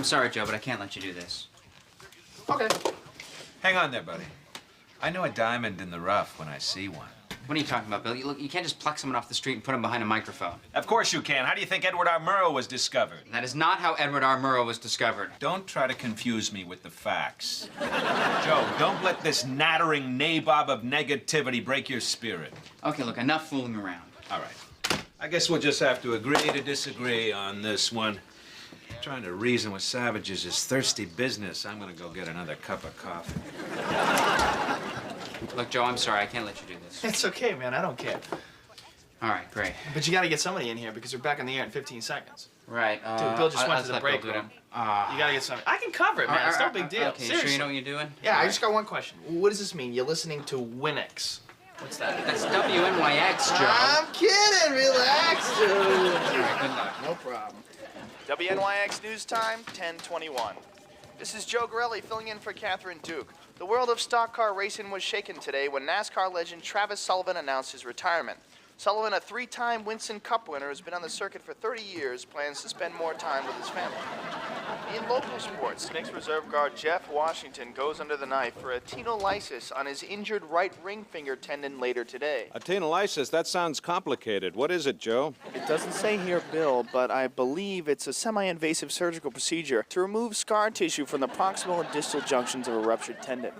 I'm sorry, Joe, but I can't let you do this. Okay. Hang on there, buddy. I know a diamond in the rough when I see one. What are you talking about, Bill? You can't just pluck someone off the street and put him behind a microphone. Of course you can. How do you think Edward R. Murrow was discovered? That is not how Edward R. Murrow was discovered. Don't try to confuse me with the facts. Joe, don't let this nattering nabob of negativity break your spirit. Okay, look, enough fooling around. All right. I guess we'll just have to agree to disagree on this one. Trying to reason with savages is thirsty business. I'm gonna go get another cup of coffee. Look, Joe, I'm sorry. I can't let you do this. It's okay, man. I don't care. All right, great. But you gotta get somebody in here because we're back on the air in 15 seconds. Right. Dude, Bill just went to the let break Bill do room. it. You gotta get somebody. I can cover it, man. It's no big deal. Okay, Seriously. sure you know what you're doing? Yeah, I just got one question. What does this mean? You're listening to Winx. What's that? That's WNYX, Joe. I'm kidding. Relax, dude. All right, good luck. No problem. WNYX News Time, 10:21. This is Joe Gorelli filling in for Catherine Duke. The world of stock car racing was shaken today when NASCAR legend Travis Sullivan announced his retirement. Sullivan, a three-time Winston Cup winner, has been on the circuit for 30 years, plans to spend more time with his family. In local sports, Knicks reserve guard Jeff Washington goes under the knife for a tenolysis on his injured right ring finger tendon later today. A tenolysis, that sounds complicated. What is it, Joe? It doesn't say here, Bill, but I believe it's a semi-invasive surgical procedure to remove scar tissue from the proximal and distal junctions of a ruptured tendon.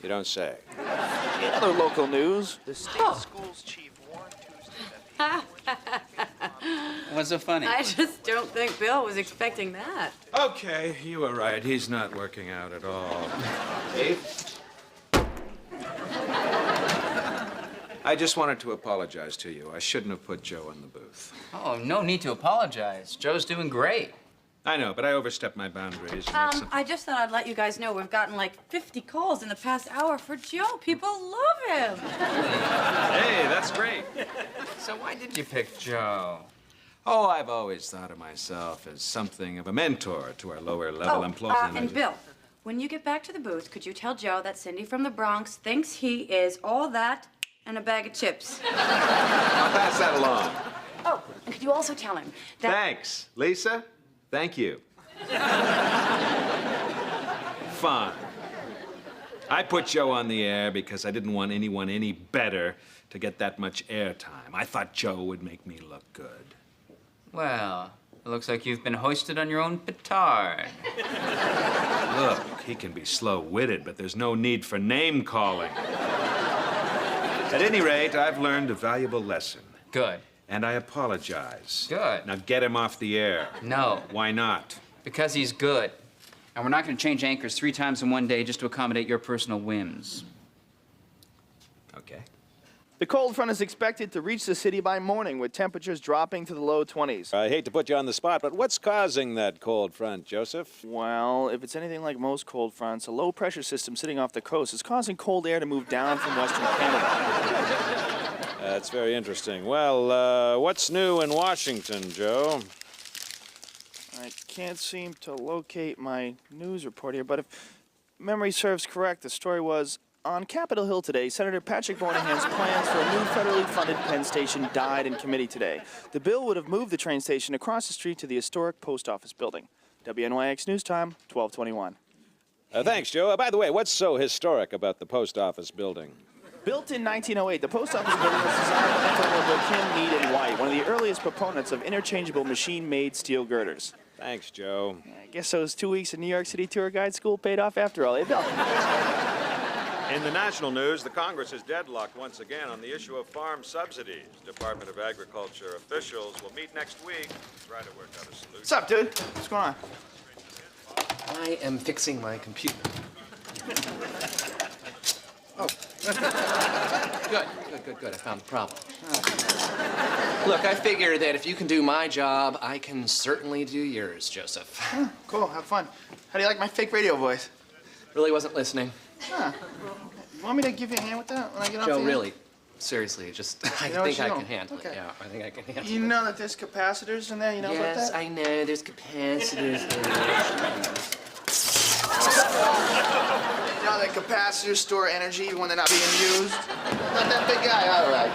You don't say. In other local news, the state schools chief warned Tuesday that What's so funny? I just don't think Bill was expecting that. Okay, you were right. He's not working out at all. Dave? I just wanted to apologize to you. I shouldn't have put Joe in the booth. Oh, no need to apologize. Joe's doing great. I know, but I overstepped my boundaries. I just thought I'd let you guys know we've gotten like 50 calls in the past hour for Joe. People love him. Hey, that's great. So why did you pick Joe? Oh, I've always thought of myself as something of a mentor to our lower-level employees. And Bill, when you get back to the booth, could you tell Joe that Cindy from the Bronx thinks he is all that and a bag of chips? I'll pass that along. Oh, and could you also tell him that... Thanks. Lisa, thank you. Fine. I put Joe on the air because I didn't want anyone any better to get that much airtime. I thought Joe would make me look good. Well, it looks like you've been hoisted on your own petard. Look, he can be slow-witted, but there's no need for name-calling. At any rate, I've learned a valuable lesson. Good. And I apologize. Good. Now get him off the air. No. Why not? Because he's good. And we're not going to change anchors 3 times in one day just to accommodate your personal whims. Okay. The cold front is expected to reach the city by morning, with temperatures dropping to the low 20s. I hate to put you on the spot, but what's causing that cold front, Joseph? Well, if it's anything like most cold fronts, a low-pressure system sitting off the coast is causing cold air to move down from western Canada. That's very interesting. Well, what's new in Washington, Joe? I can't seem to locate my news report here, but if memory serves correct, the story was, on Capitol Hill today, Senator Patrick Moynihan's plans for a new federally funded Penn Station died in committee today. The bill would have moved the train station across the street to the historic post office building. WNYX News Time, 12:21. Thanks, Joe. By the way, what's so historic about the post office building? Built in 1908, the post office building was designed by Ensemble Kim, Mead, and White, one of the earliest proponents of interchangeable machine-made steel girders. Thanks, Joe. I guess those 2 weeks in New York City tour guide school paid off after all. Hey, Bill. In the national news, the Congress is deadlocked once again on the issue of farm subsidies. Department of Agriculture officials will meet next week to try to work out a solution. What's up, dude? What's going on? I am fixing my computer. Oh. Good. I found the problem. Look, I figure that if you can do my job, I can certainly do yours, Joseph. Cool, have fun. How do you like my fake radio voice? Really wasn't listening. Huh. You want me to give you a hand with that when I get off Joe, the air? really, seriously, just, I know what think you I know. can handle Okay. it. Yeah, I think I can handle it. You know that there's capacitors in there? You know about Yes, that? I know. There's capacitors in there. You know that capacitors store energy when they're not being used? Not that big guy, all right.